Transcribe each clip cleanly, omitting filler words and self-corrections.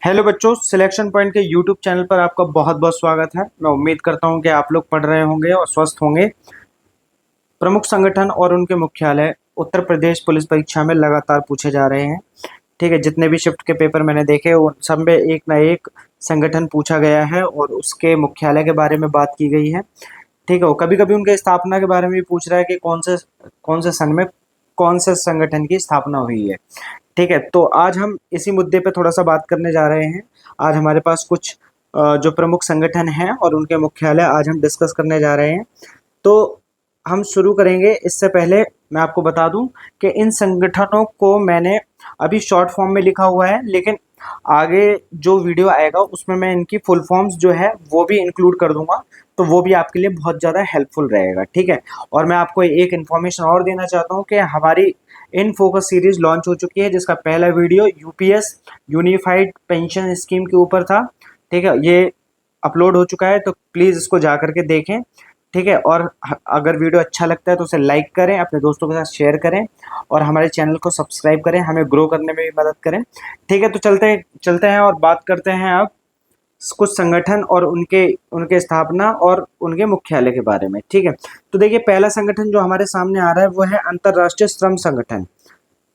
Hello बच्चों, selection point के YouTube channel पर आपका बहुत बहुत स्वागत है। मैं उम्मीद करता हूं कि आप लोग पढ़ रहे होंगे और स्वस्थ होंगे। प्रमुख संगठन और उनके मुख्यालय उत्तर प्रदेश पुलिस परीक्षा में लगातार पूछे जा रहे हैं। ठीक है, जितने भी शिफ्ट के पेपर मैंने देखे उन सब में एक ना एक संगठन पूछा गया है और उसके मुख्यालय के बारे में बात की गई है। ठीक है, और कभी कभी उनके स्थापना के बारे में भी पूछ रहा है कि कौन से सन में कौन से संगठन की स्थापना हुई है। ठीक है, तो आज हम इसी मुद्दे पे थोड़ा सा बात करने जा रहे हैं। आज हमारे पास कुछ जो प्रमुख संगठन हैं और उनके मुख्यालय आज हम डिस्कस करने जा रहे हैं। तो हम शुरू करेंगे। इससे पहले मैं आपको बता दूं कि इन संगठनों को मैंने अभी शॉर्ट फॉर्म में लिखा हुआ है, लेकिन आगे जो वीडियो आएगा उसमें मैं इनकी फुल फॉर्म्स जो है वो भी इंक्लूड कर दूंगा, तो वो भी आपके लिए बहुत ज़्यादा हेल्पफुल रहेगा। ठीक है, और मैं आपको एक इन्फॉर्मेशन और देना चाहता हूँ कि हमारी इन फोकस सीरीज लॉन्च हो चुकी है, जिसका पहला video UPS unified pension scheme के ऊपर था। ठीक है, ये अपलोड हो चुका है, तो प्लीज़ इसको जा करके देखें। ठीक है, और अगर वीडियो अच्छा लगता है तो उसे लाइक करें, अपने दोस्तों के साथ शेयर करें और हमारे चैनल को सब्सक्राइब करें, हमें ग्रो करने में भी मदद करें। ठीक है, तो चलते हैं और बात करते हैं अब कुछ संगठन और उनके उनके स्थापना और उनके मुख्यालय के बारे में। ठीक है, तो देखिए पहला संगठन जो हमारे सामने आ रहा है वो है अंतर्राष्ट्रीय श्रम संगठन।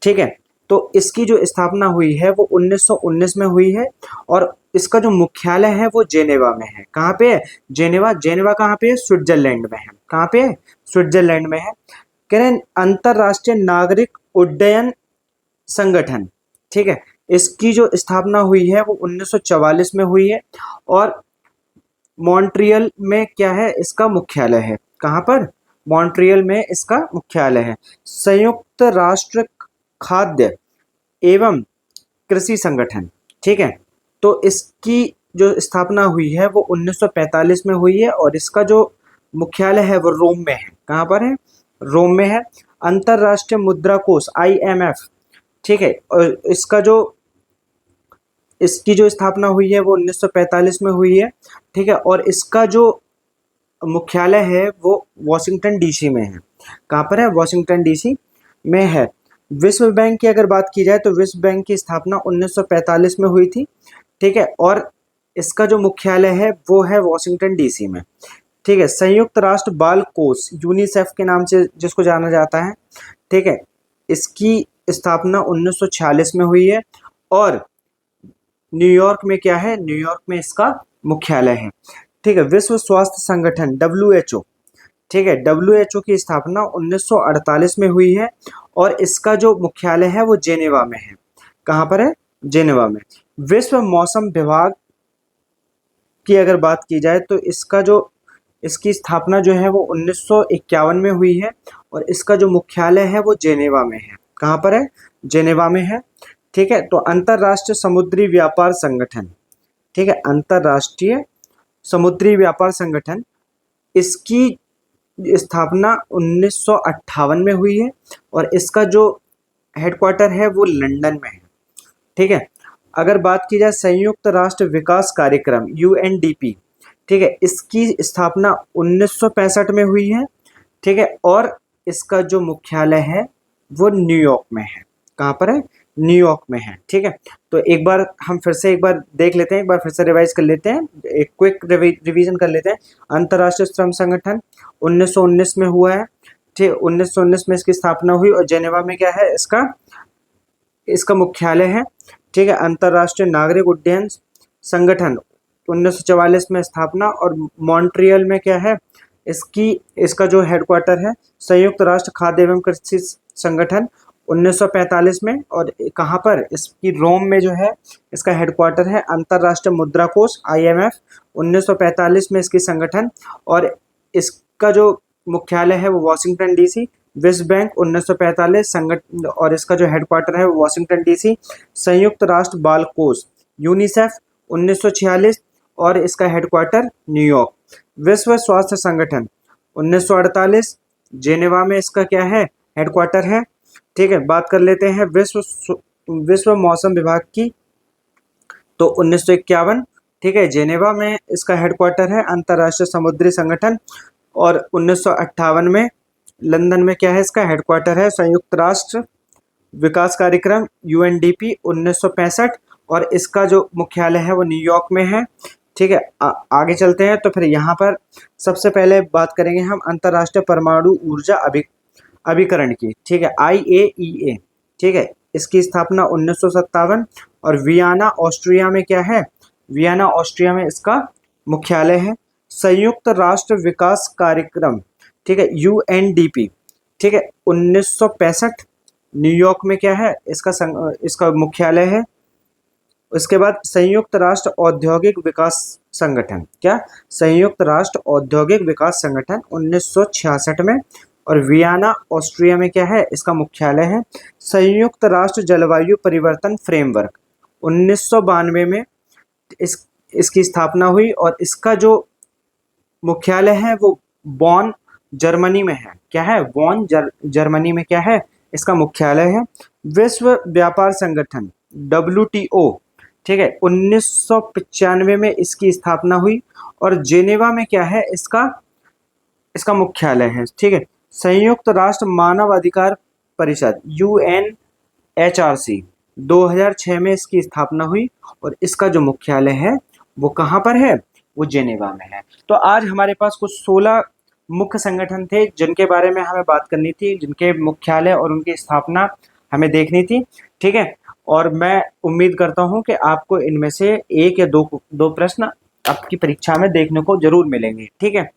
ठीक है, तो इसकी जो स्थापना हुई है वो 1919 में हुई है और इसका जो मुख्यालय है वो जेनेवा में है। कहाँ पे है? जेनेवा। जेनेवा कहाँ पे है? स्विट्जरलैंड में है। कहाँ पे है? स्विट्जरलैंड में है। कह रहे हैं अंतर्राष्ट्रीय नागरिक उड्डयन संगठन। ठीक है, इसकी जो स्थापना हुई है वो 1944 में हुई है और मॉन्ट्रियल में क्या है? इसका मुख्यालय है। कहाँ पर? मॉन्ट्रियल में इसका मुख्यालय है। संयुक्त राष्ट्र खाद्य एवं कृषि संगठन। ठीक है, तो इसकी जो स्थापना हुई है वो 1945 में हुई है और इसका जो मुख्यालय है वो रोम में है। कहाँ पर है? रोम में है। अंतर्राष्ट्रीय मुद्रा कोष आईएमएफ। ठीक है, और इसकी जो स्थापना हुई है वो 1945 में हुई है। ठीक है, और इसका जो मुख्यालय है वो वॉशिंगटन डीसी में है। कहाँ पर है? वॉशिंगटन डीसी में है। विश्व बैंक की अगर बात की जाए तो विश्व बैंक की स्थापना 1945 में हुई थी। ठीक है, और इसका जो मुख्यालय है वो है वॉशिंगटन डीसी में। ठीक है, संयुक्त राष्ट्र बाल कोष यूनिसेफ के नाम से जिसको जाना जाता है। ठीक है, इसकी स्थापना 1946 में हुई है और न्यूयॉर्क में क्या है? न्यूयॉर्क में इसका मुख्यालय है। ठीक है, विश्व स्वास्थ्य संगठन डब्ल्यू। ठीक है, डब्ल्यूएचओ की स्थापना 1948 में हुई है और इसका जो मुख्यालय है वो जेनेवा में है। कहाँ पर है? जेनेवा में। विश्व मौसम विभाग की अगर बात की जाए तो इसकी स्थापना जो है वो 1951 में हुई है और इसका जो मुख्यालय है वो जेनेवा में है। कहाँ पर है? जेनेवा में है। ठीक है, तो अंतर्राष्ट्रीय समुद्री व्यापार संगठन। ठीक है, अंतर्राष्ट्रीय समुद्री व्यापार संगठन, इसकी स्थापना 1958 में हुई है और इसका जो हेडक्वार्टर है वो लंदन में है। ठीक है, अगर बात की जाए संयुक्त राष्ट्र विकास कार्यक्रम यूएनडीपी। ठीक है, इसकी स्थापना 1965 में हुई है। ठीक है, और इसका जो मुख्यालय है वो न्यूयॉर्क में है। कहाँ पर है? न्यूयॉर्क में है। ठीक है, तो हम फिर से एक बार देख लेते हैं, एक बार फिर से रिवाइज कर लेते हैं, एक क्विक रिवीजन कर लेते हैं। अंतर्राष्ट्रीय श्रम संगठन 1919 में हुआ है। ठीक, 1919 में इसकी स्थापना हुई और जेनेवा में क्या है? इसका इसका मुख्यालय है। ठीक है, अंतर्राष्ट्रीय नागरिक उड्डयन संगठन 1944 में स्थापना और मॉन्ट्रियल में क्या है? इसका जो हेडक्वार्टर है संयुक्त राष्ट्र खाद्य एवं कृषि संगठन 1945 में और कहाँ पर? इसकी रोम में जो है इसका हेडक्वार्टर है। अंतर्राष्ट्रीय मुद्रा कोष आईएमएफ 1945 में इसकी संगठन और इसका जो मुख्यालय है वो वॉशिंगटन डीसी। विश्व बैंक 1945 संगठन और इसका जो हेडक्वार्टर है वो वॉशिंगटन डीसी। संयुक्त राष्ट्र बाल कोष यूनिसेफ 1946 और इसका हेडक्वार्टर न्यूयॉर्क। विश्व स्वास्थ्य संगठन 1948 जेनेवा में इसका क्या है? हेडक्वार्टर है। ठीक है, बात कर लेते हैं विश्व मौसम विभाग की, तो 1951। ठीक है, जेनेवा में इसका हेडक्वार्टर है। अंतर्राष्ट्रीय समुद्री संगठन और 1958 में लंदन में क्या है? इसका हेडक्वार्टर है। संयुक्त राष्ट्र विकास कार्यक्रम यूएनडीपी 1965 और इसका जो मुख्यालय है वो न्यूयॉर्क में है। ठीक है, आगे चलते हैं। तो फिर यहाँ पर सबसे पहले बात करेंगे हम अंतर्राष्ट्रीय परमाणु ऊर्जा अभिकरण की। ठीक है, IAEA। ठीक है, इसकी स्थापना 1957 और वियना ऑस्ट्रिया में क्या है, वियना ऑस्ट्रिया में इसका मुख्यालय है। संयुक्त राष्ट्र विकास कार्यक्रम, ठीक है, UNDP, ठीक है, 1965 न्यूयॉर्क में क्या है, इसका मुख्यालय है। उसके बाद संयुक्त राष्ट्र औद्योगिक विकास संगठन, क्या, संयुक्त राष्ट्र औद्योगिक विकास संगठन 1966 में, और वियना ऑस्ट्रिया में क्या है, इसका मुख्यालय है। संयुक्त राष्ट्र जलवायु परिवर्तन फ्रेमवर्क 1992 में इसकी स्थापना हुई, और इसका जो मुख्यालय है वो बॉन जर्मनी में है। क्या है, बॉन जर्मनी में क्या है, इसका मुख्यालय है। विश्व व्यापार संगठन WTO, ठीक है, 1995 में इसकी स्थापना हुई, और जेनेवा में क्या है, इसका मुख्यालय है। ठीक है, संयुक्त राष्ट्र मानव अधिकार परिषद UNHRC 2006 में इसकी स्थापना हुई, और इसका जो मुख्यालय है वो कहाँ पर है, वो जेनेवा में है। तो आज हमारे पास कुछ 16 मुख्य संगठन थे जिनके बारे में हमें बात करनी थी, जिनके मुख्यालय और उनकी स्थापना हमें देखनी थी। ठीक है, और मैं उम्मीद करता हूं कि आपको इनमें से एक या दो प्रश्न आपकी परीक्षा में देखने को जरूर मिलेंगे। ठीक है,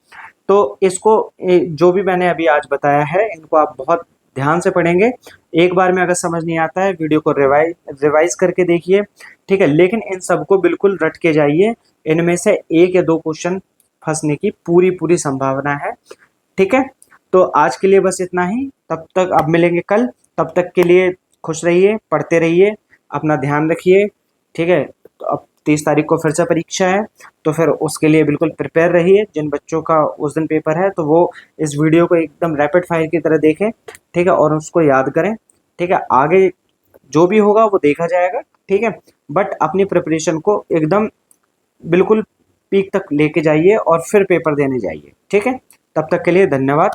तो इसको जो भी मैंने अभी आज बताया है इनको आप बहुत ध्यान से पढ़ेंगे। एक बार में अगर समझ नहीं आता है वीडियो को रिवाइज करके देखिए। ठीक है, लेकिन इन सबको बिल्कुल रट के जाइए, इनमें से एक या दो क्वेश्चन फंसने की पूरी संभावना है। ठीक है, तो आज के लिए बस इतना ही। तब तक अब मिलेंगे कल, तब तक के लिए खुश रहिए, पढ़ते रहिए, अपना ध्यान रखिए। ठीक है, तो अब 30 तारीख को फिर से परीक्षा है, तो फिर उसके लिए बिल्कुल प्रिपेयर रहिए। जिन बच्चों का उस दिन पेपर है तो वो इस वीडियो को एकदम रैपिड फायर की तरह देखें। ठीक है, और उसको याद करें। ठीक है, आगे जो भी होगा वो देखा जाएगा। ठीक है, बट अपनी प्रिपरेशन को एकदम बिल्कुल पीक तक लेके जाइए और फिर पेपर देने जाइए। ठीक है, तब तक के लिए धन्यवाद।